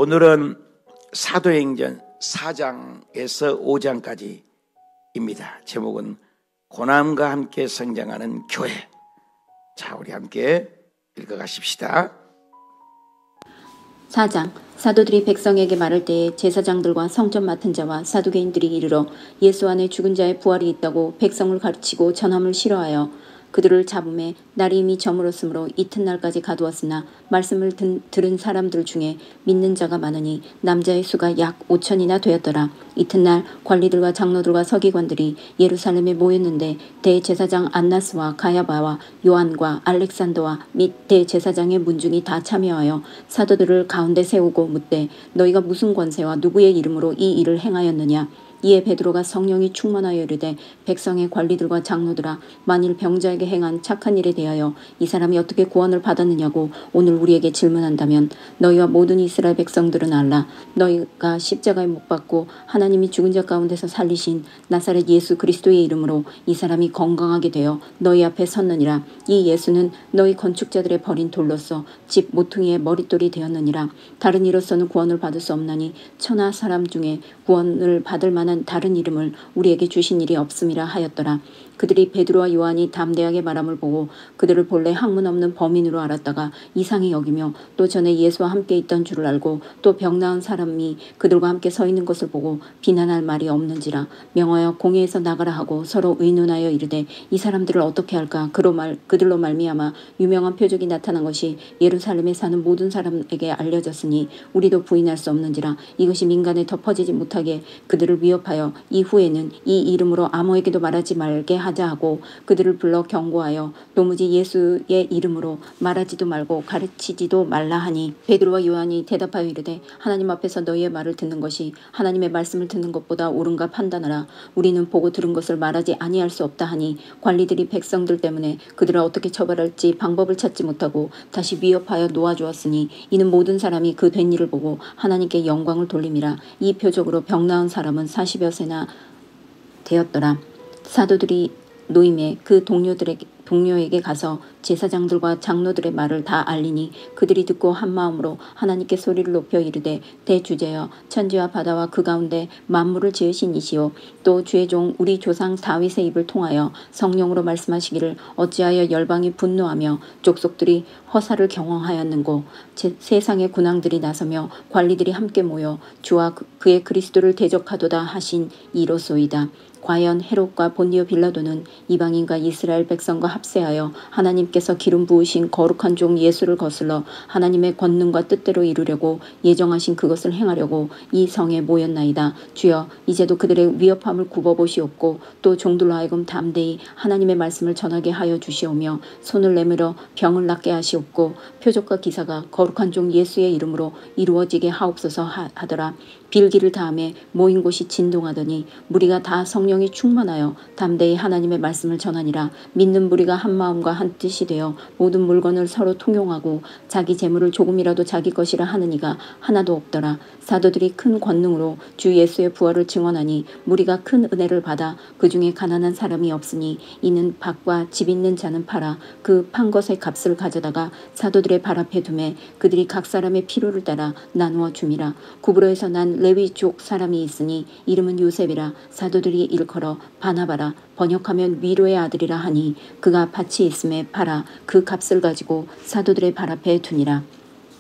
오늘은 사도행전 4장에서 5장까지입니다. 제목은 고난과 함께 성장하는 교회. 자, 우리 함께 읽어가십시다. 4장. 사도들이 백성에게 말할 때에 제사장들과 성전 맡은 자와 사두개인들이 이르러 예수 안에 죽은 자의 부활이 있다고 백성을 가르치고 전함을 싫어하여 그들을 잡음에 날이 이미 저물었으므로 이튿날까지 가두었으나 말씀을 들은 사람들 중에 믿는 자가 많으니 남자의 수가 약 5천이나 되었더라. 이튿날 관리들과 장로들과 서기관들이 예루살렘에 모였는데 대제사장 안나스와 가야바와 요한과 알렉산더와 및 대제사장의 문중이 다 참여하여 사도들을 가운데 세우고 묻되 너희가 무슨 권세와 누구의 이름으로 이 일을 행하였느냐. 이에 베드로가 성령이 충만하여 이르되 백성의 관리들과 장로들아, 만일 병자에게 행한 착한 일에 대하여 이 사람이 어떻게 구원을 받았느냐고 오늘 우리에게 질문한다면 너희와 모든 이스라엘 백성들은 알라. 너희가 십자가에 못 박고 하나님이 죽은 자 가운데서 살리신 나사렛 예수 그리스도의 이름으로 이 사람이 건강하게 되어 너희 앞에 섰느니라. 이 예수는 너희 건축자들의 버린 돌로서 집 모퉁이의 머릿돌이 되었느니라. 다른 이로서는 구원을 받을 수 없나니 천하 사람 중에 구원을 받을 만한 다른 이름을 우리에게 주신 일이 없음이라 하였더라. 그들이 베드로와 요한이 담대하게 말함을 보고 그들을 본래 학문 없는 범인으로 알았다가 이상히 여기며 또 전에 예수와 함께 있던 줄을 알고 또 병 나은 사람이 그들과 함께 서 있는 것을 보고 비난할 말이 없는지라 명하여 공회에서 나가라 하고 서로 의논하여 이르되 이 사람들을 어떻게 할까. 그들로 말미암아 유명한 표적이 나타난 것이 예루살렘에 사는 모든 사람에게 알려졌으니 우리도 부인할 수 없는지라. 이것이 민간에 덮어지지 못하게 그들을 위협하여 이후에는 이 이름으로 아무에게도 말하지 말게 하자 하고 그들을 불러 경고하여 도무지 예수의 이름으로 말하지도 말고 가르치지도 말라 하니 베드로와 요한이 대답하여 이르되 하나님 앞에서 너희의 말을 듣는 것이 하나님의 말씀을 듣는 것보다 옳은가 판단하라. 우리는 보고 들은 것을 말하지 아니할 수 없다 하니 관리들이 백성들 때문에 그들을 어떻게 처벌할지 방법을 찾지 못하고 다시 위협하여 놓아주었으니 이는 모든 사람이 그 된 일을 보고 하나님께 영광을 돌림이라. 이 표적으로 병 나은 사람은 40여 세나 되었더라. 사도들이 노임에 그 동료에게 가서 제사장들과 장로들의 말을 다 알리니 그들이 듣고 한 마음으로 하나님께 소리를 높여 이르되 대주제여 천지와 바다와 그 가운데 만물을 지으신 이시오 또 주의 종 우리 조상 다윗의 입을 통하여 성령으로 말씀하시기를 어찌하여 열방이 분노하며 족속들이 허사를 경영하였는고. 세상의 군왕들이 나서며 관리들이 함께 모여 주와 그의 그리스도를 대적하도다 하신 이로소이다. 과연 헤롯과 본디오 빌라도는 이방인과 이스라엘 백성과 합세하여 하나님께서 기름 부으신 거룩한 종 예수를 거슬러 하나님의 권능과 뜻대로 이루려고 예정하신 그것을 행하려고 이 성에 모였나이다. 주여 이제도 그들의 위협함을 굽어보시옵고 또 종들로 하여금 담대히 하나님의 말씀을 전하게 하여 주시오며 손을 내밀어 병을 낫게 하시옵고 표적과 기사가 거룩한 종 예수의 이름으로 이루어지게 하옵소서 하더라. 빌기를 다음에 모인 곳이 진동하더니 무리가 다 성령이 충만하여 담대히 하나님의 말씀을 전하니라. 믿는 무리가 한 마음과 한 뜻이 되어 모든 물건을 서로 통용하고 자기 재물을 조금이라도 자기 것이라 하는 이가 하나도 없더라. 사도들이 큰 권능으로 주 예수의 부활을 증언하니 무리가 큰 은혜를 받아 그 중에 가난한 사람이 없으니 이는 밭과 집 있는 자는 팔아 그 판 것의 값을 가져다가 사도들의 발 앞에 두매 그들이 각 사람의 필요를 따라 나누어 줌이라. 구브로에서 난 레위족 사람이 있으니 이름은 요셉이라. 사도들이 일컬어 바나바라 번역하면 위로의 아들이라 하니 그가 밭이 있음에 팔아 그 값을 가지고 사도들의 발 앞에 두니라.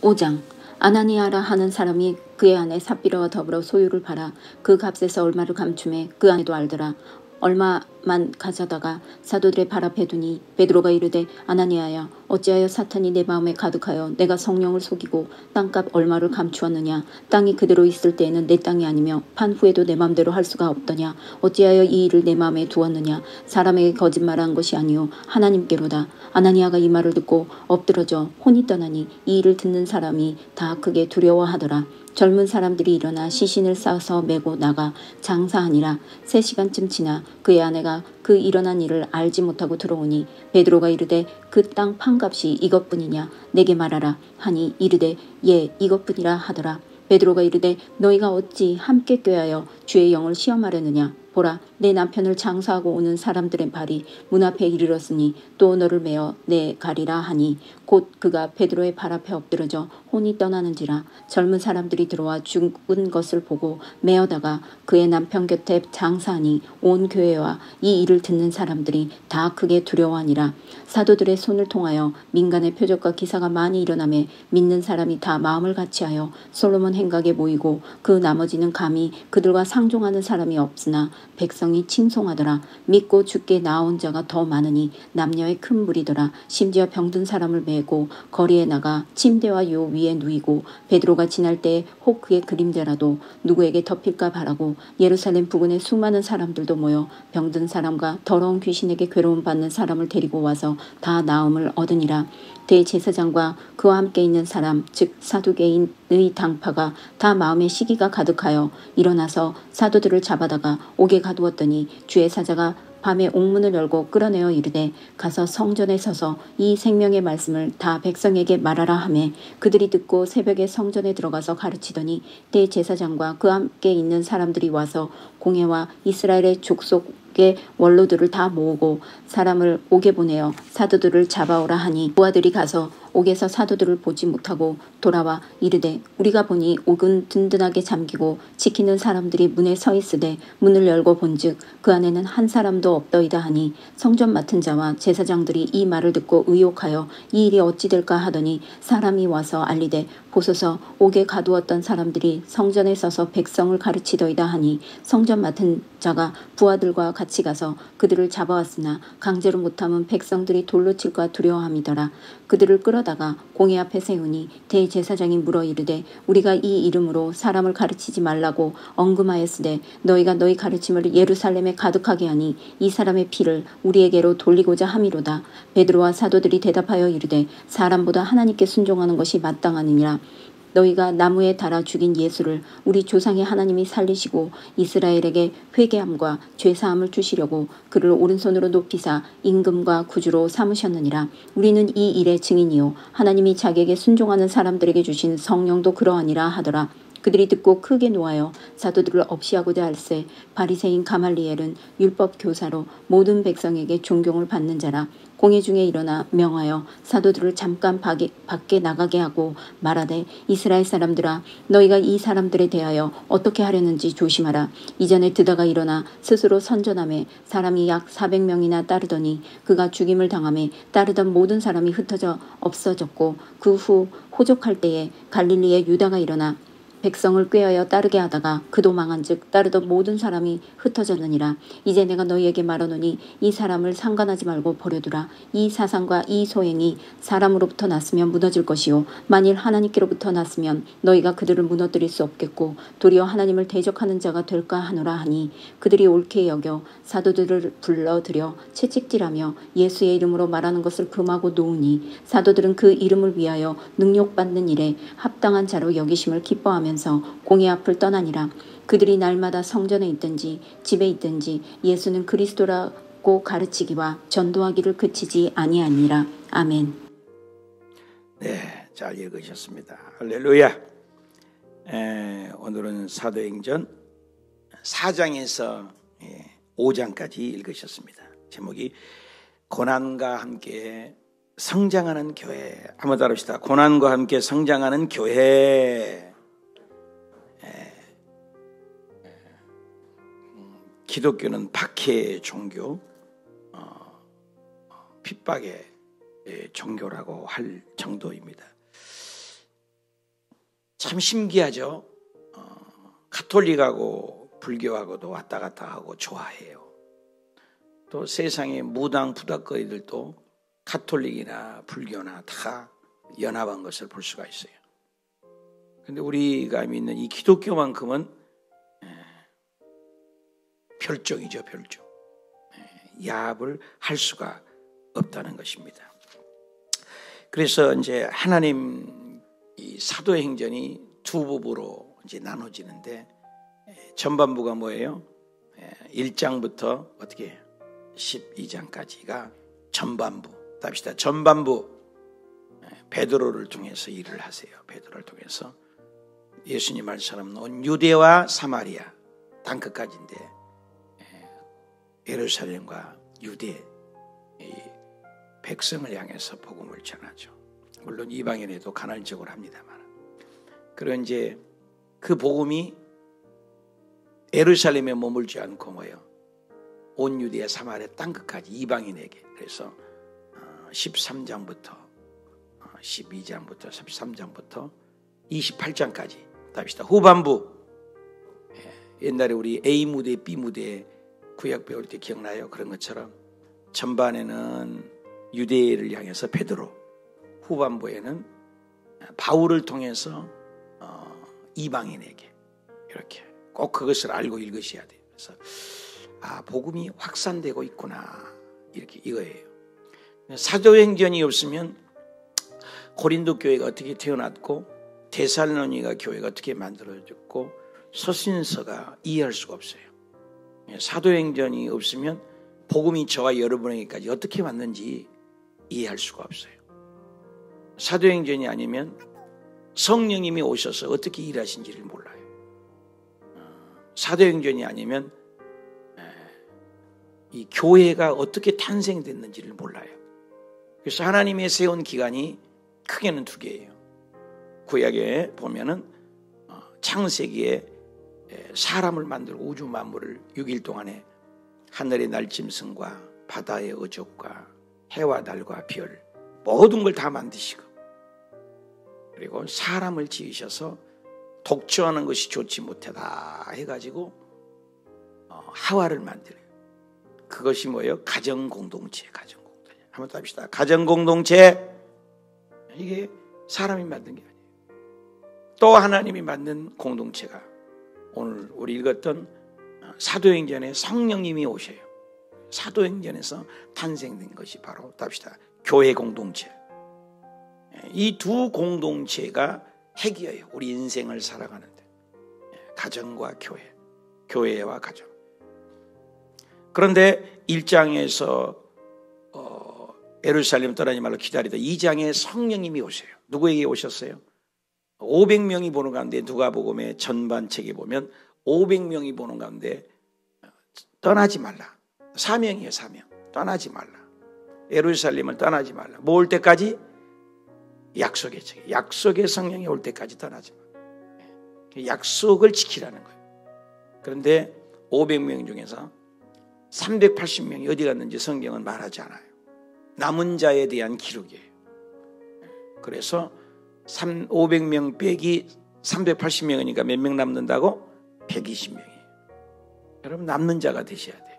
5장. 아나니아라 하는 사람이 그의 아내 삽비라와 더불어 소유를 팔아 그 값에서 얼마를 감춤해 그 아내도 알더라. 얼마만 가져다가 사도들의 발 앞에 두니 베드로가 이르되 아나니아야 어찌하여 사탄이 내 마음에 가득하여 내가 성령을 속이고 땅값 얼마를 감추었느냐. 땅이 그대로 있을 때에는 내 땅이 아니며 판 후에도 내 마음대로 할 수가 없더냐. 어찌하여 이 일을 내 마음에 두었느냐. 사람에게 거짓말한 것이 아니요 하나님께로다. 아나니아가 이 말을 듣고 엎드러져 혼이 떠나니 이 일을 듣는 사람이 다 크게 두려워하더라. 젊은 사람들이 일어나 시신을 싸서 메고 나가 장사하니라. 3시간쯤 지나 그의 아내가 그 일어난 일을 알지 못하고 들어오니 베드로가 이르되 그 땅 판값이 이것뿐이냐 내게 말하라 하니 이르되 예 이것뿐이라 하더라. 베드로가 이르되 너희가 어찌 함께 꾀하여 주의 영을 시험하려느냐. 보라 내 남편을 장사하고 오는 사람들의 발이 문 앞에 이르렀으니 또 너를 메어 내 가리라 하니 곧 그가 베드로의 발 앞에 엎드러져 혼이 떠나는지라. 젊은 사람들이 들어와 죽은 것을 보고 메어다가 그의 남편 곁에 장사하니 온 교회와 이 일을 듣는 사람들이 다 크게 두려워하니라. 사도들의 손을 통하여 민간의 표적과 기사가 많이 일어나매 믿는 사람이 다 마음을 같이하여 솔로몬 행각에 모이고 그 나머지는 감히 그들과 상종하는 사람이 없으나 백성이 칭송하더라. 믿고 주께 나온 자가 더 많으니 남녀의 큰 무리더라. 심지어 병든 사람을 메고 거리에 나가 침대와 요 위에 누이고 베드로가 지날 때에 혹 그의 그림자라도 누구에게 덮일까 바라고 예루살렘 부근에 수많은 사람들도 모여 병든 사람과 더러운 귀신에게 괴로움 받는 사람을 데리고 와서 다 나음을 얻으니라. 대제사장과 그와 함께 있는 사람 즉 사두개인의 당파가 다 마음에 시기가 가득하여 일어나서 사도들을 잡아다가 옥에 가두었더니 주의 사자가 밤에 옥문을 열고 끌어내어 이르되 가서 성전에 서서 이 생명의 말씀을 다 백성에게 말하라 하매 그들이 듣고 새벽에 성전에 들어가서 가르치더니 대제사장과 그와 함께 있는 사람들이 와서 공회와 이스라엘의 족속의 원로들을 다 모으고 사람을 옥에 보내어 사도들을 잡아오라 하니 부하들이 가서 옥에서 사도들을 보지 못하고 돌아와 이르되 우리가 보니 옥은 든든하게 잠기고 지키는 사람들이 문에 서 있으되 문을 열고 본즉 그 안에는 한 사람도 없더이다 하니 성전 맡은 자와 제사장들이 이 말을 듣고 의혹하여 이 일이 어찌 될까 하더니 사람이 와서 알리되 보소서 옥에 가두었던 사람들이 성전에 서서 백성을 가르치더이다 하니 성전 맡은 자가 부하들과 같이 가서 그들을 잡아왔으나 강제로 못하면 백성들이 돌로 칠까 두려워함이더라. 그들을 끌어다가 공회 앞에 세우니 대제사장이 물어 이르되 우리가 이 이름으로 사람을 가르치지 말라고 언금하였으되 너희가 너희 가르침을 예루살렘에 가득하게 하니 이 사람의 피를 우리에게로 돌리고자 함이로다. 베드로와 사도들이 대답하여 이르되 사람보다 하나님께 순종하는 것이 마땅하니라. 너희가 나무에 달아 죽인 예수를 우리 조상의 하나님이 살리시고 이스라엘에게 회개함과 죄사함을 주시려고 그를 오른손으로 높이사 임금과 구주로 삼으셨느니라. 우리는 이 일의 증인이요 하나님이 자기에게 순종하는 사람들에게 주신 성령도 그러하니라 하더라. 그들이 듣고 크게 노하여 사도들을 없이하고자 할세 바리새인 가말리엘은 율법 교사로 모든 백성에게 존경을 받는 자라. 공회 중에 일어나 명하여 사도들을 잠깐 밖에 나가게 하고 말하되 이스라엘 사람들아 너희가 이 사람들에 대하여 어떻게 하려는지 조심하라. 이전에 드다가 일어나 스스로 선전하며 사람이 약 400명이나 따르더니 그가 죽임을 당하며 따르던 모든 사람이 흩어져 없어졌고 그 후 호족할 때에 갈릴리에 유다가 일어나 백성을 꾀하여 따르게 하다가 그도 망한즉 따르던 모든 사람이 흩어졌느니라. 이제 내가 너희에게 말하노니 이 사람을 상관하지 말고 버려두라. 이 사상과 이 소행이 사람으로부터 났으면 무너질 것이요 만일 하나님께로부터 났으면 너희가 그들을 무너뜨릴 수 없겠고 도리어 하나님을 대적하는 자가 될까 하노라 하니 그들이 옳게 여겨 사도들을 불러들여 채찍질하며 예수의 이름으로 말하는 것을 금하고 놓으니 사도들은 그 이름을 위하여 능욕받는 일에 합당한 자로 여기심을 기뻐하며 공회 앞을 떠나니라. 그들이 날마다 성전에 있든지 집에 있든지 예수는 그리스도라고 가르치기와 전도하기를 그치지 아니하니라. 아멘. 네, 잘 읽으셨습니다. 할렐루야. 오늘은 사도행전 4장에서 5장까지 읽으셨습니다. 제목이 고난과 함께 성장하는 교회. 한번 따라합시다. 고난과 함께 성장하는 교회. 기독교는 박해의 종교, 핍박의 종교라고 할 정도입니다. 참 신기하죠. 가톨릭하고 불교하고도 왔다 갔다 하고 좋아해요. 또 세상의 무당 부닥거리들도 가톨릭이나 불교나 다 연합한 것을 볼 수가 있어요. 그런데 우리가 믿는 이 기독교만큼은 별종이죠, 별종. 야합을 할 수가 없다는 것입니다. 그래서 이제 하나님 이 사도행전이 두 부부로 이제 나눠지는데 전반부가 뭐예요? 1장부터 어떻게 12장까지가 전반부. 답시다. 전반부. 베드로를 통해서 일을 하세요. 베드로를 통해서 예수님 할 사람은 온 유대와 사마리아 땅끝까지인데 예루살렘과 유대 이 백성을 향해서 복음을 전하죠. 물론 이방인에도 간헐적으로 합니다만. 그리고 이제 그 복음이 예루살렘에 머물지 않고 뭐요? 온 유대야 사마리아 땅끝까지 이방인에게. 그래서 13장부터 12장부터 13장부터 28장까지 답시다. 후반부. 옛날에 우리 A 무대, B 무대 구약 배울 때 기억나요? 그런 것처럼 전반에는 유대를 향해서 베드로, 후반부에는 바울을 통해서 이방인에게 이렇게 꼭 그것을 알고 읽으셔야 돼요. 그래서 복음이 확산되고 있구나 이렇게 이거예요. 사도행전이 없으면 고린도 교회가 어떻게 태어났고 데살로니가 교회가 어떻게 만들어졌고 서신서가 이해할 수가 없어요. 사도행전이 없으면 복음이 저와 여러분에게까지 어떻게 왔는지 이해할 수가 없어요. 사도행전이 아니면 성령님이 오셔서 어떻게 일하신지를 몰라요. 사도행전이 아니면 이 교회가 어떻게 탄생됐는지를 몰라요. 그래서 하나님이 세운 기간이 크게는 두 개예요. 구약에 보면은 창세기에 사람을 만들고 우주 만물을 6일 동안에 하늘의 날짐승과 바다의 어족과 해와 달과 별 모든 걸 다 만드시고 그리고 사람을 지으셔서 독주하는 것이 좋지 못하다 해가지고 하와를 만들어요. 그것이 뭐예요? 가정공동체. 한번 더 합시다. 가정공동체. 이게 사람이 만든 게 아니에요. 또 하나님이 만든 공동체가 오늘 우리 읽었던 사도행전에 성령님이 오셔요. 사도행전에서 탄생된 것이 바로 답시다. 교회 공동체. 이 두 공동체가 핵이에요. 우리 인생을 살아가는데. 가정과 교회, 교회와 가정. 그런데 1장에서 예루살렘 떠나지 말고 기다리다 2장에 성령님이 오세요. 누구에게 오셨어요? 500명이 보는 가운데 누가복음의 전반책에 보면 500명이 보는 가운데 떠나지 말라. 사명이에요. 사명. 떠나지 말라. 예루살렘을 떠나지 말라. 뭐 올 때까지? 약속의 책. 약속의 성령이 올 때까지 떠나지 말라. 약속을 지키라는 거예요. 그런데 500명 중에서 380명이 어디 갔는지 성경은 말하지 않아요. 남은 자에 대한 기록이에요. 그래서 500명 빼기 380명이니까 몇 명 남는다고? 120명이에요. 여러분 남는 자가 되셔야 돼요.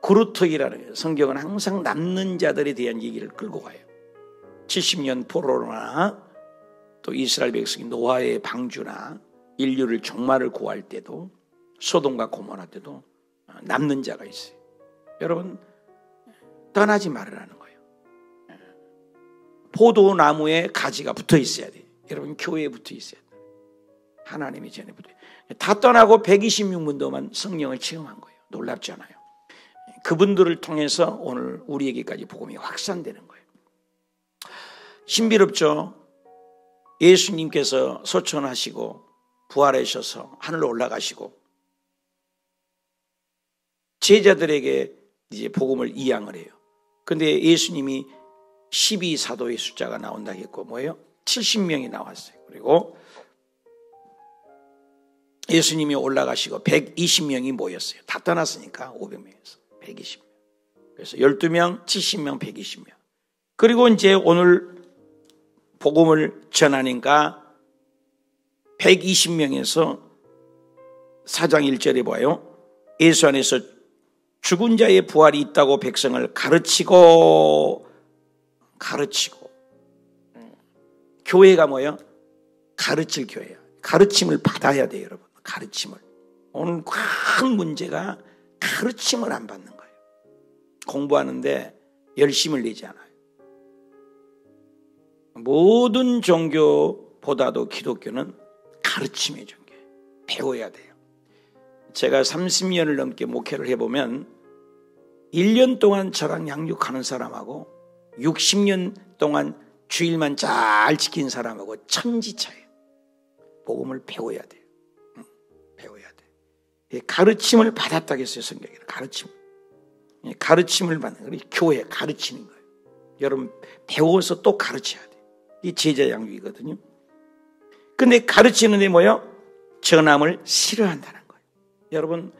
그루터기라는 거예요. 성경은 항상 남는 자들에 대한 얘기를 끌고 가요. 70년 포로나 또 이스라엘 백성이 노아의 방주나 인류를 종말을 구할 때도 소돔과 고모라 때도 남는 자가 있어요. 여러분 떠나지 말으라는 거예요. 포도나무에 가지가 붙어 있어야 돼요. 여러분 교회에 붙어 있어야 돼요. 하나님이 전에 붙어 있어요. 다 떠나고 126문도만 성령을 체험한 거예요. 놀랍지 않아요? 그분들을 통해서 오늘 우리에게까지 복음이 확산되는 거예요. 신비롭죠? 예수님께서 소천하시고 부활하셔서 하늘로 올라가시고 제자들에게 이제 복음을 이양을 해요. 근데 예수님이 12사도의 숫자가 나온다고 했고 뭐예요? 70명이 나왔어요. 그리고 예수님이 올라가시고 120명이 모였어요. 다 떠났으니까 500명에서 120명. 그래서 12명, 70명, 120명. 그리고 이제 오늘 복음을 전하니까 120명에서 4장 1절에 봐요. 예수 안에서 죽은 자의 부활이 있다고 백성을 가르치고 교회가 뭐예요? 가르칠 교회야. 가르침을 받아야 돼요, 여러분. 가르침을. 오늘 큰 문제가 가르침을 안 받는 거예요. 공부하는데 열심을 내지 않아요. 모든 종교보다도 기독교는 가르침의 종교예요. 배워야 돼요. 제가 30년을 넘게 목회를 해보면 1년 동안 저랑 양육하는 사람하고 60년 동안 주일만 잘 지킨 사람하고 천지차예요. 복음을 배워야 돼요. 배워야 돼. 가르침을 받았다고 했어요, 성경에는. 가르침. 가르침을 받는 거예요. 교회 가르치는 거예요. 여러분 배워서 또 가르쳐야 돼요. 이 제자 양육이거든요. 근데 가르치는데 뭐요? 전함을 싫어한다는 거예요. 여러분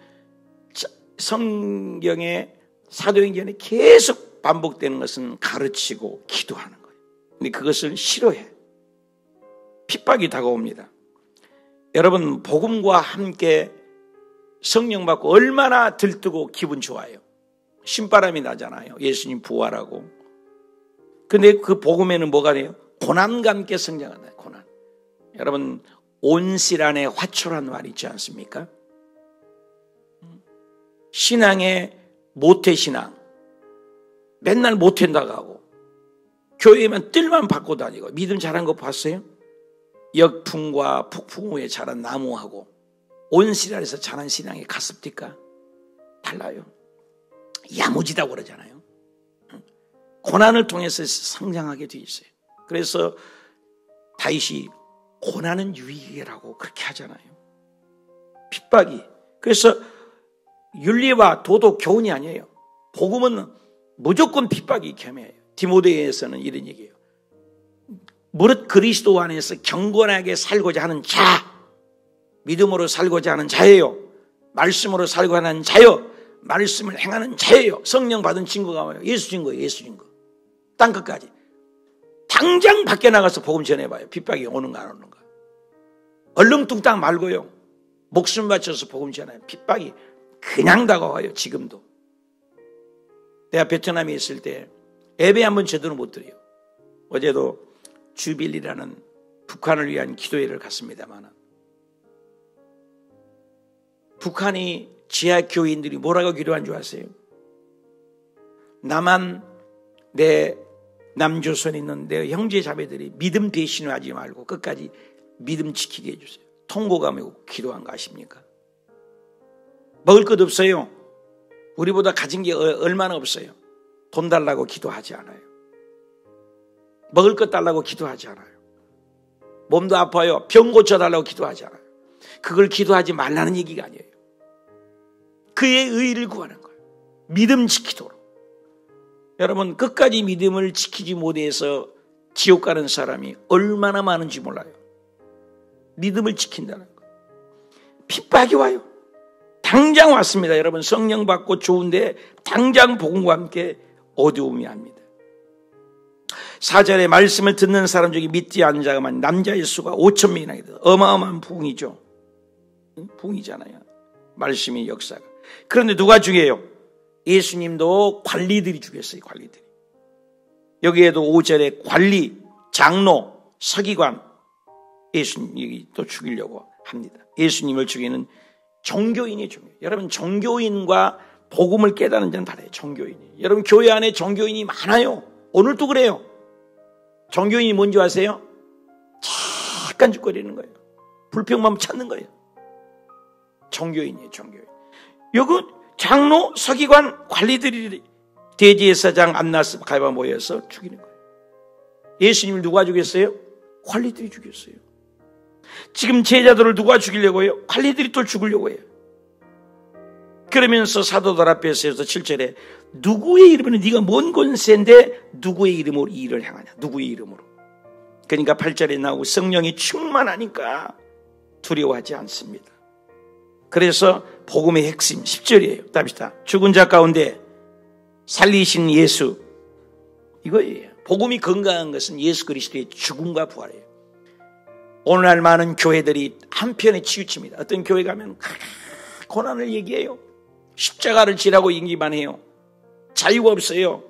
성경에 사도행전에 계속 반복되는 것은 가르치고 기도하는 거예요. 근데 그것을 싫어해. 핍박이 다가옵니다. 여러분 복음과 함께 성령 받고 얼마나 들뜨고 기분 좋아요. 신바람이 나잖아요. 예수님 부활하고. 근데 그 복음에는 뭐가 돼요? 고난과 함께 성장한다. 고난. 여러분 온실 안에 화초란 말 있지 않습니까? 신앙의 모태신앙. 맨날 모태인다고 하고 교회에만 뜰만 받고 다니고 믿음 자란 거 봤어요? 역풍과 폭풍 후에 자란 나무하고 온실 아래서 자란 신앙이 같습니까? 달라요. 야무지다고 그러잖아요. 고난을 통해서 성장하게 돼 있어요. 그래서 다윗이 고난은 유익이라고 그렇게 하잖아요. 핍박이. 그래서 윤리와 도덕 교훈이 아니에요. 복음은 무조건 핍박이 겸해요. 디모데에서는 이런 얘기예요. 무릇 그리스도 안에서 경건하게 살고자 하는 자, 믿음으로 살고자 하는 자예요. 말씀으로 살고자 하는 자요. 말씀을 행하는 자예요. 성령 받은 친구가 뭐예요? 예수 증거예요. 예수 증거. 땅끝까지. 당장 밖에 나가서 복음 전해봐요. 핍박이 오는가 안 오는가. 얼렁뚱땅 말고요. 목숨 바쳐서 복음 전해요. 핍박이 그냥 다가와요. 지금도. 내가 베트남에 있을 때 예배 한번 제대로 못 드려요. 어제도 주빌리라는 북한을 위한 기도회를 갔습니다만 북한이 지하 교인들이 뭐라고 기도한 줄 아세요? 나만 내 남조선에 있는 내 형제 자매들이 믿음 배신을 하지 말고 끝까지 믿음 지키게 해주세요. 통곡하며 기도한 거 아십니까? 먹을 것 없어요. 우리보다 가진 게 얼마나 없어요. 돈 달라고 기도하지 않아요. 먹을 것 달라고 기도하지 않아요. 몸도 아파요. 병 고쳐달라고 기도하지 않아요. 그걸 기도하지 말라는 얘기가 아니에요. 그의 의를 구하는 거예요. 믿음 지키도록. 여러분 끝까지 믿음을 지키지 못해서 지옥 가는 사람이 얼마나 많은지 몰라요. 믿음을 지킨다는 거예요. 핍박이 와요. 당장 왔습니다. 여러분 성령 받고 좋은데 당장 복음과 함께 어두움이 합니다. 4절에 말씀을 듣는 사람 중에 믿지 않는 자가 많이 남자의 수가 5,000명이나 돼요. 어마어마한 부흥이죠. 부흥이잖아요. 말씀의 역사가. 그런데 누가 죽여요? 예수님도 관리들이 죽였어요. 관리들이. 여기에도 5절에 관리, 장로, 서기관 예수님이 또 죽이려고 합니다. 예수님을 죽이는 종교인이 중요해요. 여러분 종교인과 복음을 깨닫는 자는 달라요. 종교인이. 여러분 교회 안에 종교인이 많아요. 오늘도 그래요. 종교인이 뭔지 아세요? 잠깐 죽거리는 거예요. 불평만 찾는 거예요. 종교인이에요. 종교인. 여기 장로, 서기관, 관리들이 대제사장 안나스 가랴바 모여서 죽이는 거예요. 예수님을 누가 죽였어요? 관리들이 죽였어요. 지금 제자들을 누가 죽이려고 해요? 관리들이 또 죽이려고 해요. 그러면서 사도들 앞에 서서 7절에 누구의 이름으로 네가 뭔 권세인데 누구의 이름으로 이 일을 행하냐. 누구의 이름으로. 그러니까 8절에 나오고 성령이 충만하니까 두려워하지 않습니다. 그래서 복음의 핵심 10절이에요. 답시다. 죽은 자 가운데 살리신 예수. 이거예요. 복음이 건강한 것은 예수 그리스도의 죽음과 부활이에요. 오늘날 많은 교회들이 한편에 치우칩니다. 어떤 교회 가면 고난을 얘기해요. 십자가를 지라고 얘기만 해요. 자유가 없어요.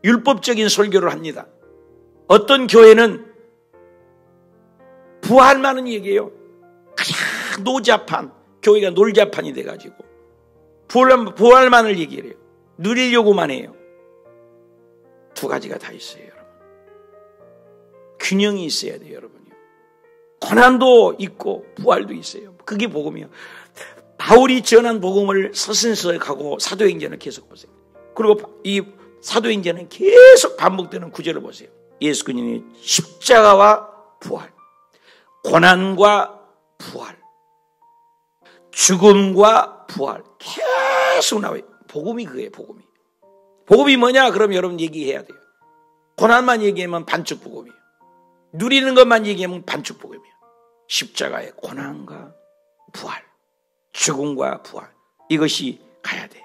율법적인 설교를 합니다. 어떤 교회는 부활만은 얘기해요. 그냥 노자판, 교회가 놀자판이 돼가지고 부활만을 얘기해요. 누리려고만 해요. 두 가지가 다 있어요, 여러분. 균형이 있어야 돼요, 여러분요. 고난도 있고 부활도 있어요. 그게 복음이에요. 바울이 전한 복음을 서신서하고 사도행전을 계속 보세요. 그리고 이 사도행전은 계속 반복되는 구절을 보세요. 예수 그리스도의 십자가와 부활, 고난과 부활, 죽음과 부활 계속 나와요. 복음이 그거예요. 복음이. 복음이 뭐냐? 그럼 여러분 얘기해야 돼요. 고난만 얘기하면 반쪽 복음이에요. 누리는 것만 얘기하면 반쪽 복음이에요. 십자가의 고난과 부활, 죽음과 부활, 이것이 가야 돼요.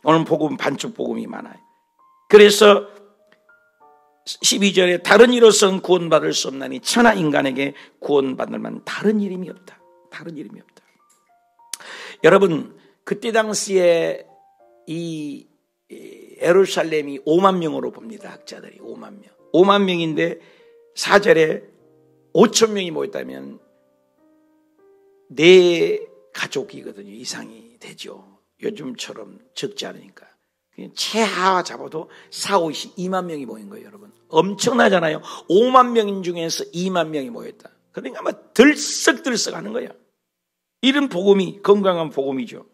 오늘 복음 반쪽 복음이 많아요. 그래서 12절에 다른 이로서는 구원받을 수 없나니 천하 인간에게 구원받을 만한 다른 이름이 없다. 다른 이름이 없다. 여러분, 그때 당시에 이 예루살렘이 5만 명으로 봅니다. 학자들이 5만 명. 5만 명인데 4절에 5천 명이 모였다면 4가족이거든요. 이상이 되죠. 요즘처럼 적지 않으니까. 최하 잡아도 4, 50, 2만 명이 모인 거예요, 여러분. 엄청나잖아요. 5만 명 중에서 2만 명이 모였다. 그러니까 아마 들썩들썩 하는 거예요. 이런 복음이 건강한 복음이죠.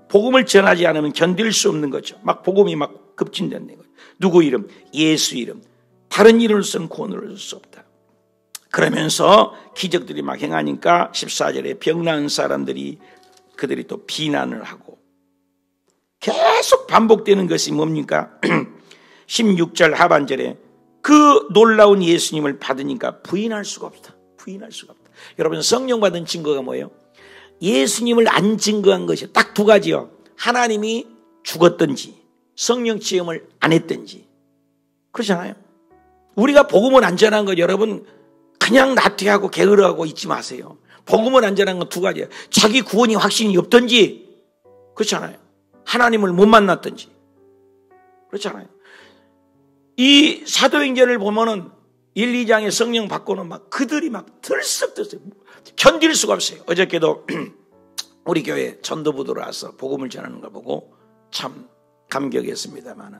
복음을 전하지 않으면 견딜 수 없는 거죠. 막 복음이 막 급진되는 거예요. 누구 이름? 예수 이름. 다른 이름으로서는 구원을 얻을 수 없다. 그러면서 기적들이 막 행하니까 14절에 병 나은 사람들이 그들이 또 비난을 하고 계속 반복되는 것이 뭡니까? 16절 하반절에 그 놀라운 예수님을 받으니까 부인할 수가 없다. 부인할 수가 없다. 여러분, 성령 받은 증거가 뭐예요? 예수님을 안 증거한 것이 딱 2가지요. 하나님이 죽었든지 성령 체험을 안 했든지. 그렇잖아요. 우리가 복음을 안 전한 거 여러분 그냥 나태하고 게으르하고 있지 마세요. 복음을 안 전한 건 2가지예요. 자기 구원이 확신이 없든지, 그렇잖아요. 하나님을 못 만났든지, 그렇잖아요. 이 사도행전을 보면은 1, 2장에 성령 받고는 막 그들이 막 들썩들썩 견딜 수가 없어요. 어저께도 우리 교회 전도부도로 와서 복음을 전하는 걸 보고 참 감격했습니다만은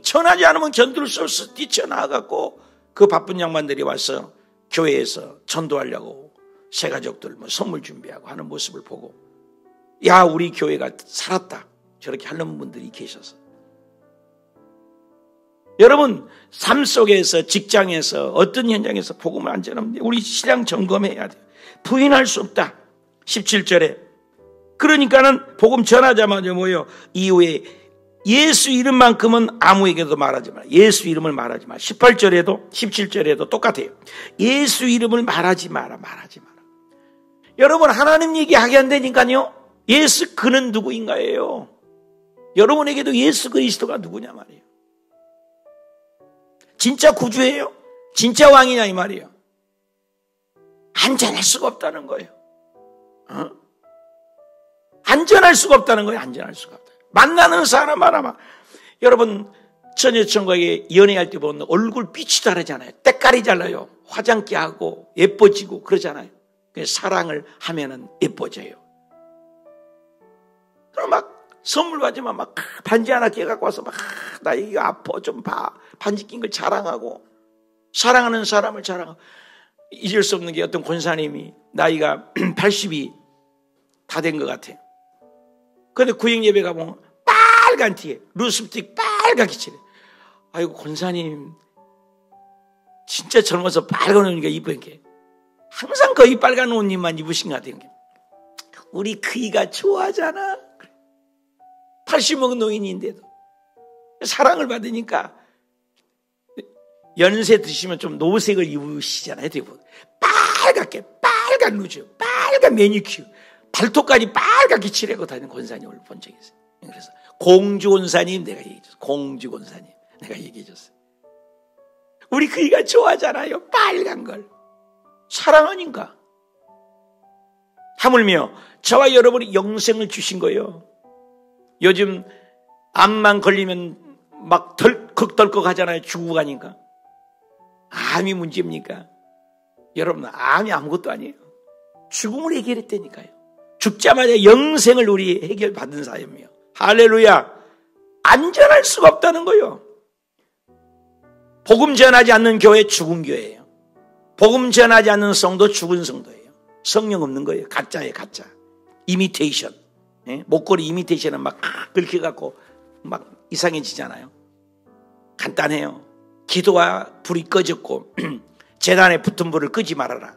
전하지 않으면 견딜 수 없어. 뛰쳐나와갖고 그 바쁜 양반들이 와서 교회에서 전도하려고 새 가족들 뭐 선물 준비하고 하는 모습을 보고, 야, 우리 교회가 살았다, 저렇게 하는 분들이 계셔서. 여러분, 삶 속에서, 직장에서, 어떤 현장에서 복음을 안 전하면 우리 신앙 점검해야 돼요. 부인할 수 없다. 17절에 그러니까는 복음 전하자마자 뭐예요? 이후에 예수 이름만큼은 아무에게도 말하지 마라. 예수 이름을 말하지 마라. 18절에도 17절에도 똑같아요. 예수 이름을 말하지 마라. 말하지 마라. 여러분, 하나님 얘기하게 안 되니까요. 예수 그는 누구인가예요. 여러분에게도 예수 그리스도가 누구냐 말이에요. 진짜 구주예요? 진짜 왕이냐 이 말이에요. 안전할 수가 없다는 거예요. 안전할 수가 없다는 거예요. 안전할 수가 없다. 만나는 사람 하나만. 여러분, 처녀청각에 연애할 때 보면 얼굴 빛이 다르잖아요. 때깔이 달라요. 화장기 하고 예뻐지고 그러잖아요. 사랑을 하면은 예뻐져요. 그럼 막 선물 받지만 막 반지 하나 끼어갖고 와서 막 나 이거 아파 좀 봐. 반지 낀 걸 자랑하고, 사랑하는 사람을 자랑하고. 잊을 수 없는 게 어떤 권사님이 나이가 80이 다 된 것 같아요. 그런데 구역 예배 가보면 빨간 티에 립스틱 빨갛게 칠해. 아이고, 권사님 진짜 젊어서 빨간 옷이니까 이쁘게. 항상 거의 빨간 옷만 입으신 것 같아요. 우리 그이가 좋아하잖아. 80 먹은 노인인데도 사랑을 받으니까. 연세 드시면 좀 노색을 입으시잖아요. 대부분 빨갛게, 빨간 루즈, 빨간 매니큐어, 발톱까지 빨갛게 칠하고 다니는 권사님을 본 적이 있어요. 그래서 공주 권사님 내가 얘기해줬어요. 공주 권사님 내가 얘기해줬어요. 우리 그이가 좋아하잖아요. 빨간 걸. 사랑하니까. 하물며 저와 여러분이 영생을 주신 거예요. 요즘 암만 걸리면 막 덜컥덜컥 하잖아요. 죽고 가니까. 암이 문제입니까? 여러분, 암이 아무것도 아니에요. 죽음을 해결했다니까요. 죽자마자 영생을 우리 해결받은 사람이에요. 할렐루야. 안전할 수가 없다는 거예요. 복음 전하지 않는 교회 죽은 교회예요. 복음 전하지 않는 성도 죽은 성도예요. 성령 없는 거예요. 가짜예요. 가짜. 이미테이션. 목걸이 이미테이션은 막 긁혀갖고 막 이상해지잖아요. 간단해요. 기도와 불이 꺼졌고 제단에 붙은 불을 끄지 말아라.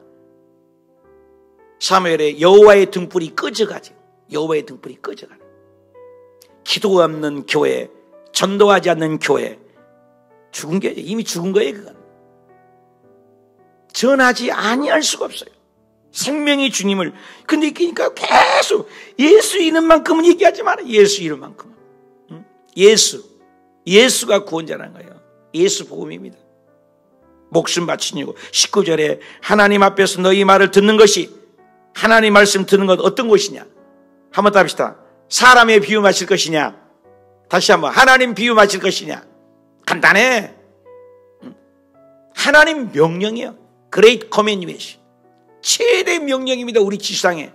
사무엘에 여호와의 등불이 꺼져가지고, 여호와의 등불이 꺼져가라. 기도가 없는 교회 전도하지 않는 교회, 죽은 게 이미 죽은 거예요. 그건 전하지 아니할 수가 없어요. 생명의 주님을. 근데 그러니까 계속 예수 이름만큼은 얘기하지 마라. 예수 이름만큼은. 예수가 구원자라는 거예요. 예수 복음입니다. 목숨 바치려고 19절에 하나님 앞에서 너희 말을 듣는 것이, 하나님 말씀 듣는 것 어떤 것이냐? 한번 답시다. 사람의 비유 마실 것이냐? 다시 한번, 하나님 비유 마실 것이냐? 간단해. 하나님 명령이에요. Great Commandment. 최대 명령입니다. 우리 지상에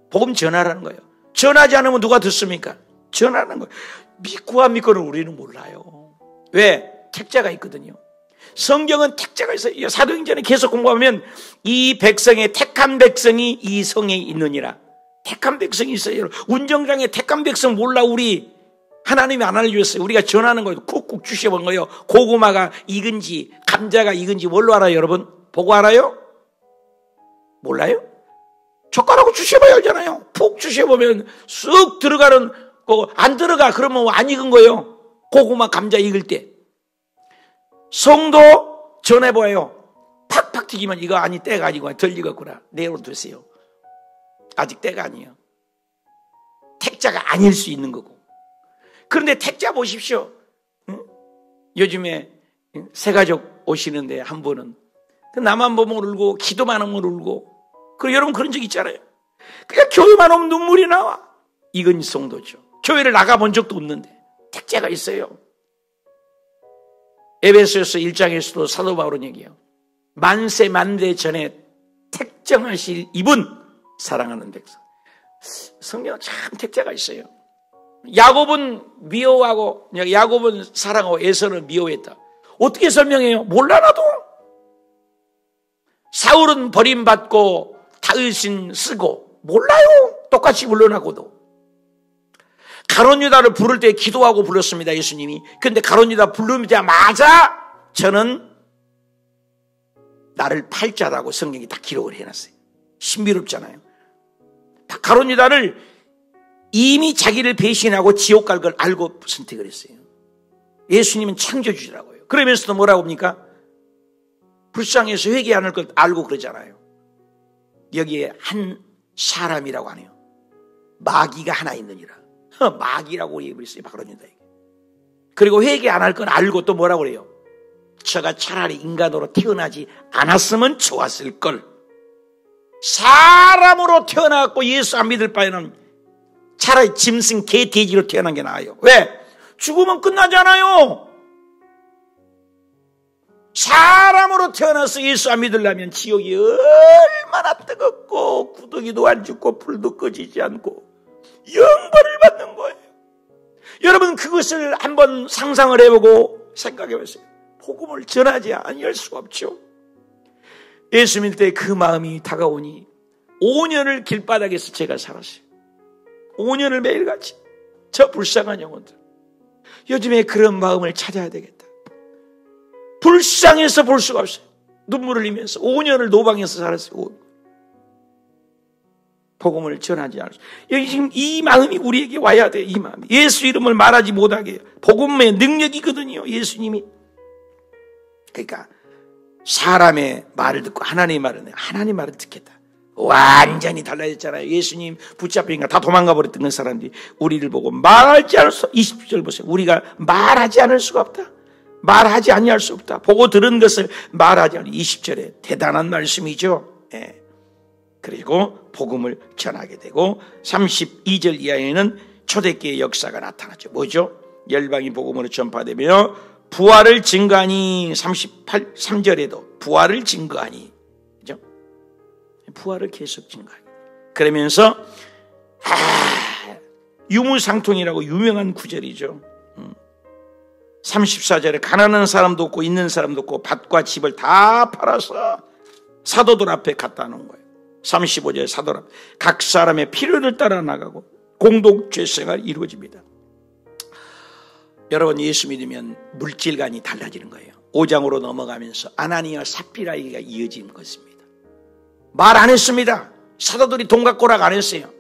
복음 전하라는 거예요. 전하지 않으면 누가 듣습니까? 전하는 거예요. 믿고 안 믿고는 우리는 몰라요. 왜? 택자가 있거든요. 성경은 택자가 있어요. 사도행전에 계속 공부하면 이 백성의 택한 백성이 이 성에 있느니라. 택한 백성이 있어요. 운정장에 택한 백성 몰라. 우리 하나님이 안 알려줬어요. 우리가 전하는 거예요. 쿡쿡 주셔본 거예요. 고구마가 익은지 감자가 익은지 뭘로 알아요? 여러분 보고 알아요? 몰라요? 젓가락으로 주셔봐야 알잖아요. 푹 주셔보면 쑥 들어가는 거, 안 들어가 그러면 안 익은 거예요. 고구마 감자 익을 때. 성도 전해보아요. 팍팍 튀기면 이거 아니 때가 아니고 덜 익었구나. 내일로 드세요. 아직 때가 아니에요. 택자가 아닐 수 있는 거고. 그런데 택자 보십시오. 요즘에 새가족 오시는데 한 분은 나만 보면 울고 기도만 하면 울고, 그리고 여러분 그런 적 있잖아요. 그냥 교회만 오면 눈물이 나와. 이건 성도죠. 교회를 나가본 적도 없는데 택자가 있어요. 에베소서 1장에서도 사도 바울은 얘기해요. 만세 만대 전에 택정하실 이분 사랑하는 백성. 성경은 참 택자가 있어요. 야곱은 미워하고, 야곱은 사랑하고 에서는 미워했다. 어떻게 설명해요? 몰라 나도. 사울은 버림받고 다윗은 쓰고 몰라요. 똑같이 물러나고도. 가룟 유다를 부를 때 기도하고 불렀습니다. 예수님이. 그런데 가룟 유다 부르자마자 저는 나를 팔자라고 성경이 다 기록을 해놨어요. 신비롭잖아요. 가룟 유다를 이미 자기를 배신하고 지옥 갈 걸 알고 선택을 했어요. 예수님은 창조주라고요. 그러면서도 뭐라고 합니까? 불쌍해서 회개 안 할 걸 알고 그러잖아요. 여기에 한 사람이라고 하네요. 마귀가 하나 있느니라. 마귀라고 얘기를 했어요. 가룟 유다에게. 그리고 회개 안 할 걸 알고 또 뭐라고 그래요? 저가 차라리 인간으로 태어나지 않았으면 좋았을 걸. 사람으로 태어나고 예수 안 믿을 바에는 차라리 짐승 개 돼지로 태어난 게 나아요. 왜? 죽으면 끝나잖아요. 사람으로 태어나서 예수 안 믿으려면 지옥이 얼마나 뜨겁고 구더기도 안 죽고 불도 꺼지지 않고 영벌을 받는 거예요. 여러분 그것을 한번 상상을 해보고 생각해보세요. 복음을 전하지 아니할 수가 없죠. 예수 믿을 때 그 마음이 다가오니 5년을 길바닥에서 제가 살았어요. 5년을 매일같이. 저 불쌍한 영혼들. 요즘에 그런 마음을 찾아야 되겠다. 불쌍해서 볼 수가 없어요. 눈물을 흘리면서 5년을 노방에서 살았어요. 복음을 전하지 않았어요. 여기 지금 이 마음이 우리에게 와야 돼요. 이 마음이. 예수 이름을 말하지 못하게 해요. 복음의 능력이거든요. 예수님이. 그러니까 사람의 말을 듣고 하나님의 말을 내. 하나님의 말을 듣겠다. 완전히 달라졌잖아요. 예수님 붙잡히니까 다 도망가 버렸던 그 사람들이 우리를 보고 말하지 않을 수. 20절 보세요. 우리가 말하지 않을 수가 없다. 말하지 아니할 수 없다. 보고 들은 것을 말하지 않을. 20절에 대단한 말씀이죠. 예. 그리고 복음을 전하게 되고 32절 이하에는 초대교회의 역사가 나타나죠. 뭐죠? 열방이 복음으로 전파되며 부활을 증거하니. 3절에도 부활을 증거하니. 그죠? 부활을 계속 증거하니. 그러면서 유무상통이라고 유명한 구절이죠. 34절에 가난한 사람도 없고 있는 사람도 없고 밭과 집을 다 팔아서 사도들 앞에 갖다 놓은 거예요. 35절에 사도들 앞에 각 사람의 필요를 따라 나가고 공동체생활이 이루어집니다. 여러분 예수 믿으면 물질관이 달라지는 거예요. 5장으로 넘어가면서 아나니와 삽비라 얘기가 이어진 것입니다. 말 안 했습니다. 사도들이 동각고락 안 했어요.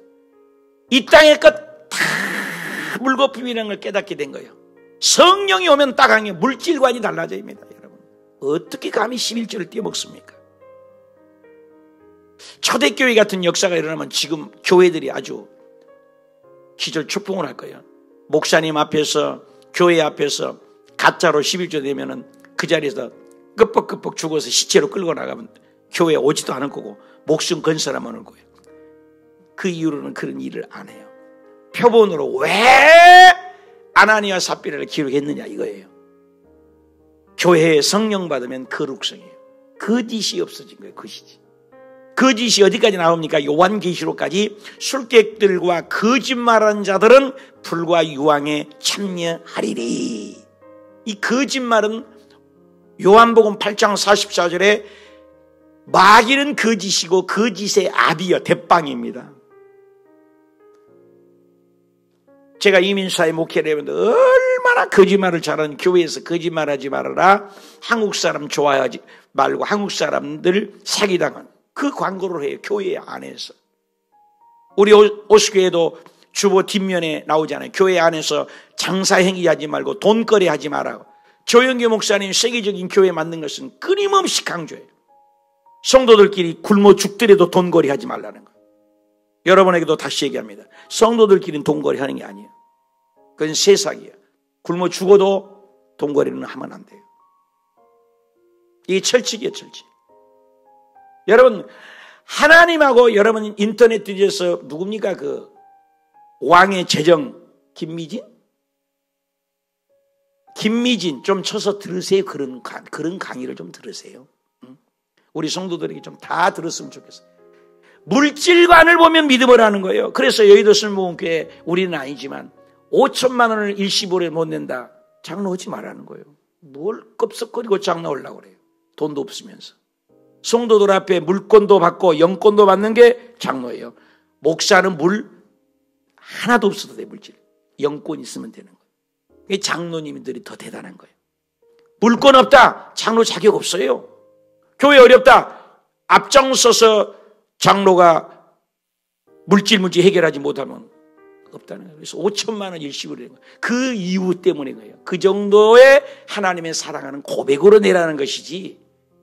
이 땅의 것 다 물거품이라는 걸 깨닫게 된 거예요. 성령이 오면 따강해 물질관이 달라집니다. 여러분, 어떻게 감히 11조를 떼먹습니까? 초대교회 같은 역사가 일어나면 지금 교회들이 아주 기절초풍을 할 거예요. 목사님 앞에서, 교회 앞에서 가짜로 11조 되면은 그 자리에서 끄뻑끄뻑 죽어서 시체로 끌고 나가면 교회에 오지도 않을 거고 목숨 건 사람은 올 거예요. 그 이후로는 그런 일을 안 해요. 표본으로 왜 아나니와 삽비라를 기록했느냐 이거예요. 교회에 성령 받으면 거룩성이에요. 거짓이 없어진 거예요. 거짓이 어디까지 나옵니까? 요한계시록까지 술객들과 거짓말하는 자들은 불과 유황에 참여하리리. 이 거짓말은 요한복음 8장 44절에 마귀는 거짓이고 거짓의 아비여 대빵입니다. 제가 이민사회 목회를 해봤는데 얼마나 거짓말을 잘하는, 교회에서 거짓말하지 말아라, 한국 사람 좋아하지 말고 한국 사람들 사기당한 그 광고를 해요. 교회 안에서. 우리 오수교회도 주보 뒷면에 나오잖아요. 교회 안에서 장사행위 하지 말고 돈거래 하지 말라고. 조영규 목사님 세계적인 교회 만든 것은 끊임없이 강조해요. 성도들끼리 굶어 죽더라도 돈거래 하지 말라는 거. 여러분에게도 다시 얘기합니다. 성도들끼리는 돈거래 하는 게 아니에요. 그건 세상이에요. 굶어 죽어도 돈거래는 하면 안 돼요. 이게 철칙이에요, 철칙. 여러분, 하나님하고 여러분 인터넷 뒤져서 누굽니까? 그 왕의 재정 김미진 좀 쳐서 들으세요. 그런 강의를 좀 들으세요. 우리 성도들에게 좀 다 들었으면 좋겠어요. 물질관을 보면 믿음을 하는 거예요. 그래서 여의도 설모교회 우리는 아니지만 5천만 원을 일시불에 못 낸다. 장로 오지 말라는 거예요. 뭘 껍석거리고 장로 오려고 그래요. 돈도 없으면서. 성도들 앞에 물권도 받고 영권도 받는 게 장로예요. 목사는 물 하나도 없어도 돼. 물질. 영권 있으면 되는 거예요. 장로님들이 더 대단한 거예요. 물권 없다. 장로 자격 없어요. 교회 어렵다. 앞장서서 장로가 물질 해결하지 못하면 없다는 거예요. 그래서 5천만 원 일시불이 되는 거예요. 그 이유 때문인 거예요. 그 정도의 하나님의 사랑하는 고백으로 내라는 것이지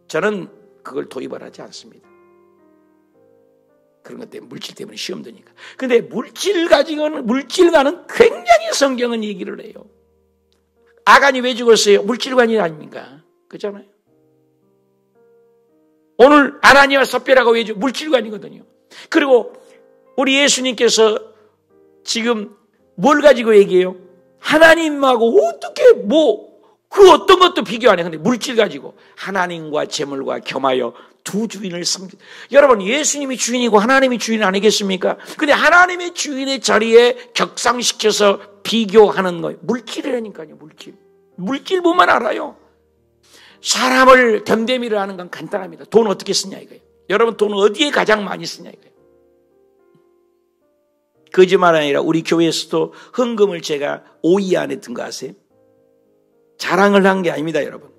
저는 그걸 도입을 하지 않습니다. 그런 것 때문에 물질 때문에 시험 드니까. 근데 물질과는 굉장히 성경은 얘기를 해요. 아간이 왜 죽었어요? 물질관이 아닙니까? 그렇잖아요. 오늘 아나니와 삽비라가 왜 죽었어요? 물질관이거든요. 그리고 우리 예수님께서 지금 뭘 가지고 얘기해요? 하나님하고 어떻게 그 어떤 것도 비교 안 해요. 근데 물질 가지고 하나님과 재물과 겸하여 두 주인을 여러분, 예수님이 주인이고 하나님이 주인 아니겠습니까? 근데 하나님의 주인의 자리에 격상시켜서 비교하는 거예요. 물질이라니까요. 물질 보면 알아요. 사람을 덤대미를 하는 건 간단합니다. 돈 어떻게 쓰냐 이거예요. 여러분, 돈 어디에 가장 많이 쓰냐 이거예요. 거짓말 아니라 우리 교회에서도 헌금을 제가 5위 안에 든 거 아세요? 자랑을 한 게 아닙니다, 여러분.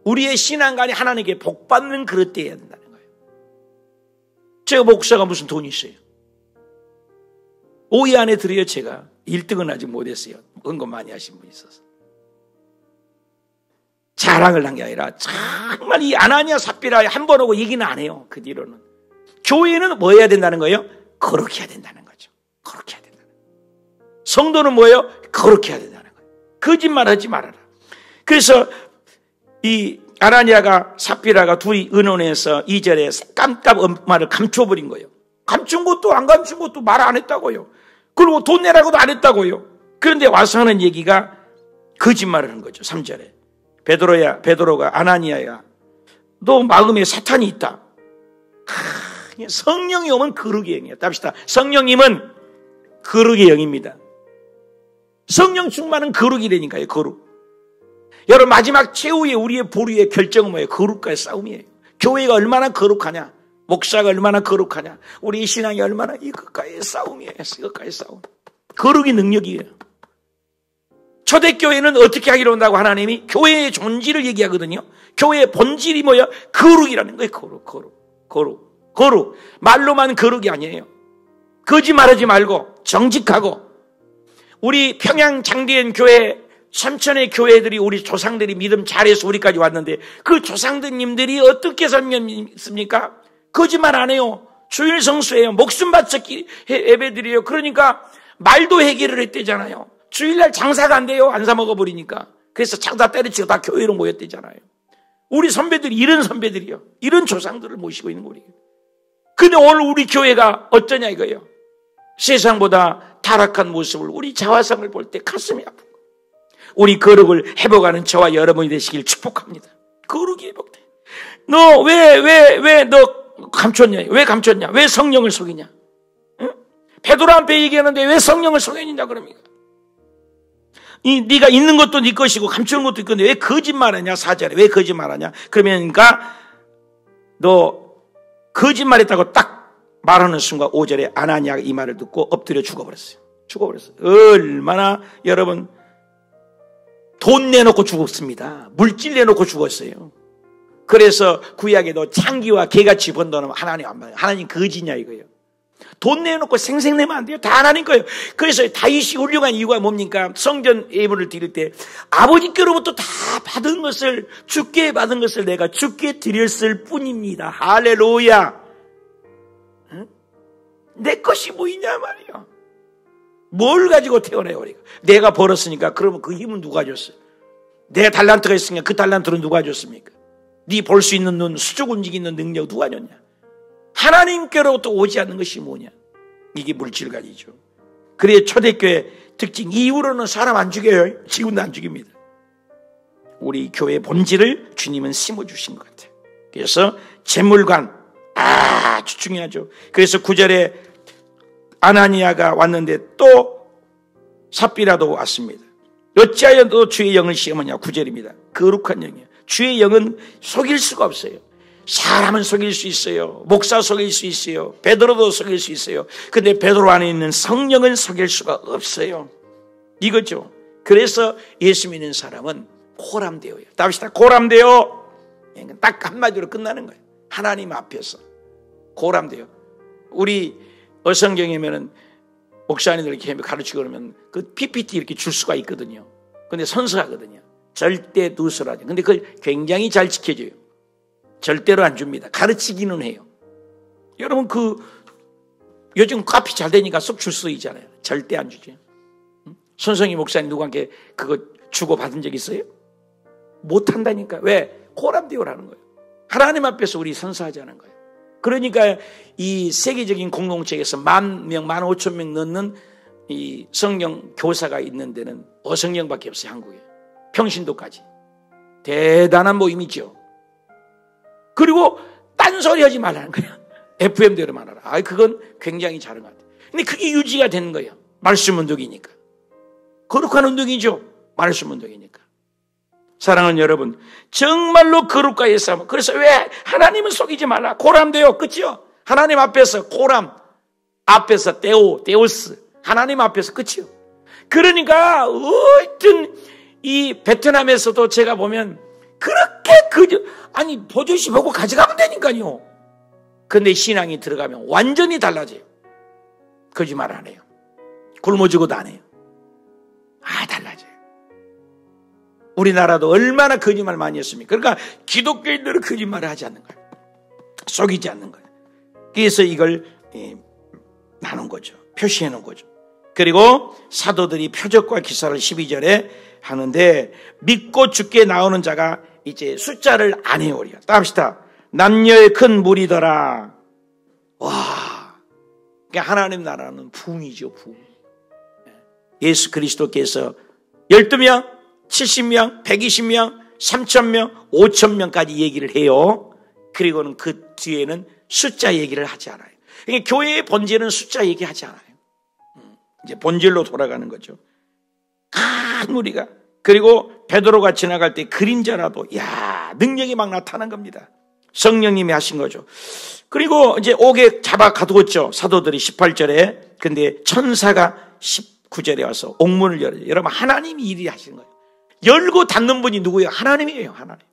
우리의 신앙관이 하나님께 복받는 그릇 되어야 된다는 거예요. 제가 목사가 무슨 돈이 있어요? 5위 안에 들어요. 제가 1등은 아직 못했어요. 헌금 많이 하신 분이 있어서. 자랑을 한 게 아니라 정말 이 아나니아 삽비라 한 번 오고 얘기는 안 해요. 그 뒤로는. 교회는 뭐 해야 된다는 거예요? 거룩해야 된다는 거죠. 거룩해야 된다는 거예요. 성도는 뭐예요? 거룩해야 된다는 거예요. 거짓말하지 말아라. 그래서 이 아나니아가 삽비라가 둘이 의논해서 2절에 깜깜 말을 감춰버린 거예요. 감춘 것도 안 감춘 것도 말 안 했다고요. 그리고 돈 내라고도 안 했다고요. 그런데 와서 하는 얘기가 거짓말을 한 거죠. 3절에 베드로가 아나니아야, 너 마음에 사탄이 있다. 성령이 오면 거룩의 영이에요. 답시다. 성령님은 거룩의 영입니다. 성령 충만은 거룩이라니까요. 거룩. 여러분, 마지막 최후의 우리의 보루의 결정은 뭐예요? 거룩과의 싸움이에요. 교회가 얼마나 거룩하냐, 목사가 얼마나 거룩하냐, 우리 신앙이 얼마나 이것과의 싸움이에요. 이것과의 싸움. 거룩이 능력이에요. 초대교회는 어떻게 하기로 한다고 하나님이 교회의 존재를 얘기하거든요. 교회의 본질이 뭐야? 거룩이라는 거예요. 거룩. 말로만 거룩이 아니에요. 거짓말하지 말고 정직하고. 우리 평양 장대현 교회 삼천의 교회들이 우리 조상들이 믿음 잘해서 우리까지 왔는데 그 조상들님들이 어떻게 섬겼습니까? 거짓말 안 해요. 주일 성수해요. 목숨 바쳐 예배드려요. 그러니까 말도 해결을 했대잖아요. 주일날 장사가 안 돼요. 안 사 먹어버리니까. 그래서 장사 때려치고 다 교회로 모였대잖아요. 우리 선배들이 이런 선배들이요. 이런 조상들을 모시고 있는 거예요. 근데 오늘 우리 교회가 어떠냐 이거예요. 세상보다 타락한 모습을 우리 자화상을 볼 때 가슴이 아프고 우리 거룩을 회복하는 저와 여러분이 되시길 축복합니다. 거룩이 회복돼. 너 왜 너 감췄냐? 왜 감췄냐? 왜 성령을 속이냐? 응? 베드로 앞에 얘기하는데 왜 성령을 속였냐 그럽니까? 네가 있는 것도 네 것이고 감추는 것도 있건데 왜 거짓말하냐? 4절에 왜 거짓말하냐? 그러니까 너 거짓말했다고 딱 말하는 순간 5절에 아나니아가 이 말을 듣고 엎드려 죽어버렸어요. 얼마나 여러분 돈 내놓고 죽었습니다. 물질 내놓고 죽었어요. 그래서 구약에도 창기와 개같이 번 돈은 하나님 안 받아요. 하나님 거지냐 이거예요. 돈 내놓고 생생내면 안 돼요. 다 하나님 거예요. 그래서 다윗이 훌륭한 이유가 뭡니까? 성전 예물을 드릴 때 아버지께로부터 다 받은 것을 주께 받은 것을 내가 주께 드렸을 뿐입니다. 할렐루야. 응? 내 것이 뭐 있냐 말이야. 뭘 가지고 태어나요 우리가? 내가 벌었으니까 그러면 그 힘은 누가 줬어요? 내 달란트가 있으니까 그 달란트는 누가 줬습니까? 네 볼 수 있는 눈, 수직 움직이는 능력 누가 줬냐? 하나님께로부터 오지 않는 것이 뭐냐? 이게 물질관이죠. 그래 초대교회 특징 이후로는 사람 안 죽여요. 지금도 안 죽입니다. 우리 교회 본질을 주님은 심어주신 것 같아요. 그래서 재물관 아주 중요하죠. 그래서 9절에 아나니아가 왔는데 또 삽비라도 왔습니다. 어찌하여 너 주의 영을 시험하냐? 9절입니다. 거룩한 영이에요. 주의 영은 속일 수가 없어요. 사람은 속일 수 있어요. 목사 속일 수 있어요. 베드로도 속일 수 있어요. 근데 베드로 안에 있는 성령은 속일 수가 없어요. 이거죠. 그래서 예수 믿는 사람은 고람되어요. 답시다. 고람되어. 딱 한마디로 끝나는 거예요. 하나님 앞에서 고람되어. 우리 어성경이면은 목사님들 이렇게 가르치고 그러면 그 PPT 이렇게 줄 수가 있거든요. 근데 선서하거든요. 절대 누설하죠. 근데 그걸 굉장히 잘 지켜줘요. 절대로 안 줍니다. 가르치기는 해요. 여러분 요즘 카피 잘 되니까 쏙 줄 수 있잖아요. 절대 안 주죠. 손성희 목사님 누구한테 그거 주고 받은 적 있어요? 못 한다니까. 왜? 고람되어라는 거예요. 하나님 앞에서 우리 선서하자는 거예요. 그러니까 이 세계적인 공동체에서 10,000명, 15,000명 넣는 이 성경 교사가 있는 데는 어성경밖에 없어요. 한국에. 평신도까지. 대단한 모임이죠. 그리고 딴소리 하지 말라는 거야. FM대로만 하라. 그건 굉장히 잘한 것 같아요. 근데 그게 유지가 되는 거예요. 말씀 운동이니까. 거룩한 운동이죠. 말씀 운동이니까. 사랑하는 여러분, 정말로 거룩과의 싸움. 그래서 왜 하나님은 속이지 말라. 고람되어. 끝이요. 하나님 앞에서 고람. 앞에서 데오스. 하나님 앞에서 끝이요. 그러니까 어떤 이 베트남에서도 제가 보면 그렇게 보조시 보고 가져가면 되니까요. 근데 신앙이 들어가면 완전히 달라져요. 거짓말 안 해요. 굶어 죽어도 안 해요. 달라져요. 우리나라도 얼마나 거짓말 많이 했습니까? 그러니까 기독교인들은 거짓말을 하지 않는 거예요. 속이지 않는 거예요. 그래서 이걸 나눈 거죠. 표시해 놓은 거죠. 그리고 사도들이 표적과 기사를 12절에 하는데 믿고 죽게 나오는 자가 이제 숫자를 안 해요. 우리가 따합시다. 남녀의 큰 무리더라. 와, 그러니까 하나님 나라는 부흥이죠. 부흥. 예수 그리스도께서 12명, 70명, 120명, 3,000명, 5,000명까지 얘기를 해요. 그리고는 그 뒤에는 숫자 얘기를 하지 않아요. 그러니까 교회의 본질은 숫자 얘기하지 않아요. 이제 본질로 돌아가는 거죠. 큰 무리가. 그리고 베드로가 지나갈 때 그림자라도 능력이 막 나타난 겁니다. 성령님이 하신 거죠. 그리고 이제 옥에 잡아 가두었죠. 사도들이 18절에. 근데 천사가 19절에 와서 옥문을 열어요. 여러분 하나님이 일이 하시는 거예요. 열고 닫는 분이 누구예요? 하나님이에요. 하나님.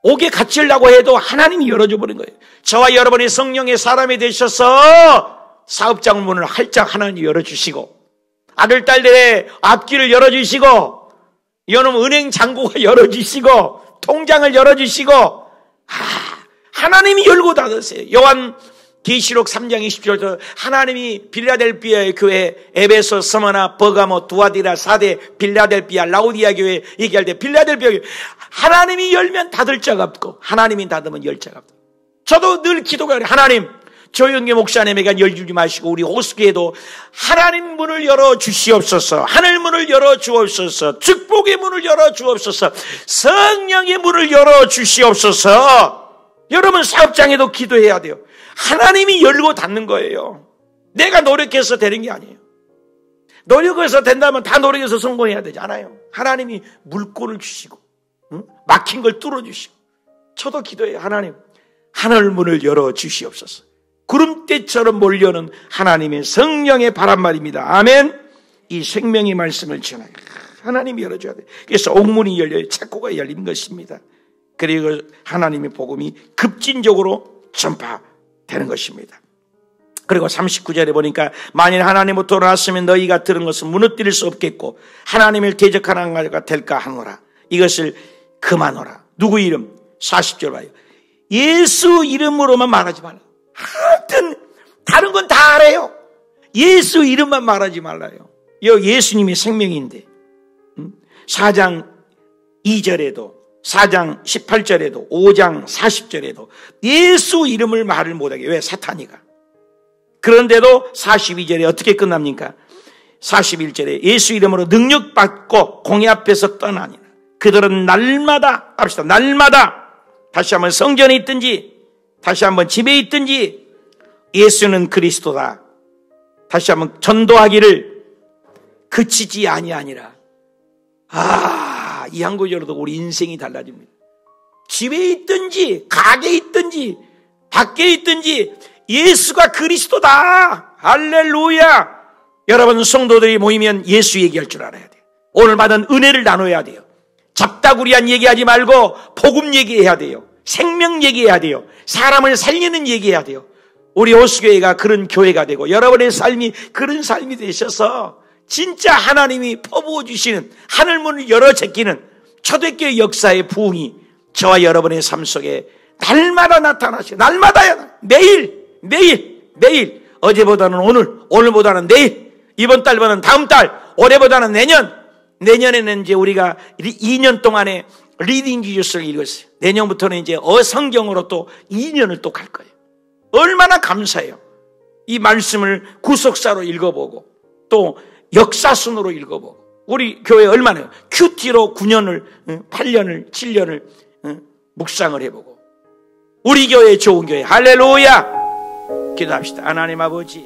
옥에 갇히려고 해도 하나님이 열어줘 버린 거예요. 저와 여러분이 성령의 사람이 되셔서 사업장 문을 활짝 하나님이 열어주시고 아들, 딸들의 앞길을 열어주시고 여러분 은행 잔고가 열어주시고 통장을 열어주시고 하나님이 열고 닫으세요. 요한 계시록 3장 20절에서 하나님이 빌라델피아의 교회, 에베소, 스무나, 버가모, 두아디라, 사대, 빌라델피아, 라우디아 교회 얘기할 때 빌라델피아 교회 하나님이 열면 닫을 자가 없고 하나님이 닫으면 열 자가 없다. 저도 늘 기도가 그래요. 하나님, 조영기 목사님에게 열주지 마시고 우리 호수교회도 하나님 문을 열어 주시옵소서. 하늘 문을 열어 주옵소서. 축복의 문을 열어 주옵소서. 성령의 문을 열어 주시옵소서. 여러분 사업장에도 기도해야 돼요. 하나님이 열고 닫는 거예요. 내가 노력해서 되는 게 아니에요. 노력해서 된다면 다 노력해서 성공해야 되지 않아요. 하나님이 물꼬를 주시고 막힌 걸 뚫어주시고. 저도 기도해요. 하나님, 하늘 문을 열어 주시옵소서. 구름대처럼 몰려오는 하나님의 성령의 바람말입니다. 아멘. 이 생명의 말씀을 전하요. 하나님이 열어줘야 돼요. 그래서 옥문이 열려요. 창고가 열린 것입니다. 그리고 하나님의 복음이 급진적으로 전파되는 것입니다. 그리고 39절에 보니까 만일 하나님부터 나왔으면 너희가 들은 것은 무너뜨릴 수 없겠고 하나님을 대적하는 자가 될까 하노라. 이것을 금하노라. 누구 이름? 40절 봐요. 예수 이름으로만 말하지 말라. 하여튼 다른 건 다 알아요. 예수 이름만 말하지 말라요. 예수님이 생명인데 4장 2절에도 4장 18절에도 5장 40절에도 예수 이름을 말을 못하게. 왜? 사탄이가. 그런데도 42절에 어떻게 끝납니까? 41절에 예수 이름으로 능력받고 공의 앞에서 떠나니라. 그들은 날마다 합시다. 날마다 다시 한번 성전에 있든지 다시 한번 집에 있든지 예수는 그리스도다. 다시 한번 전도하기를 그치지 아니하니라. 이 한 구절로도 우리 인생이 달라집니다. 집에 있든지 가게에 있든지 밖에 있든지 예수가 그리스도다. 할렐루야. 여러분 성도들이 모이면 예수 얘기할 줄 알아야 돼요. 오늘 받은 은혜를 나눠야 돼요. 잡다구리한 얘기하지 말고 복음 얘기해야 돼요. 생명 얘기해야 돼요. 사람을 살리는 얘기해야 돼요. 우리 호수교회가 그런 교회가 되고 여러분의 삶이 그런 삶이 되셔서 진짜 하나님이 퍼부어 주시는 하늘문을 열어 제끼는 초대교회 역사의 부흥이 저와 여러분의 삶 속에 날마다 나타나시고 날마다요. 매일 어제보다는 오늘보다는 내일, 이번 달보다는 다음 달, 올해보다는 내년에는 이제 우리가 2년 동안에 리딩 지저스를 읽었어요. 내년부터는 이제 어성경으로 또 2년을 또 갈 거예요. 얼마나 감사해요. 이 말씀을 구속사로 읽어보고 또 역사순으로 읽어보고 우리 교회 얼마나요? 큐티로 9년을 8년을 7년을 묵상을 해보고 우리 교회 좋은 교회 할렐루야. 기도합시다. 하나님 아버지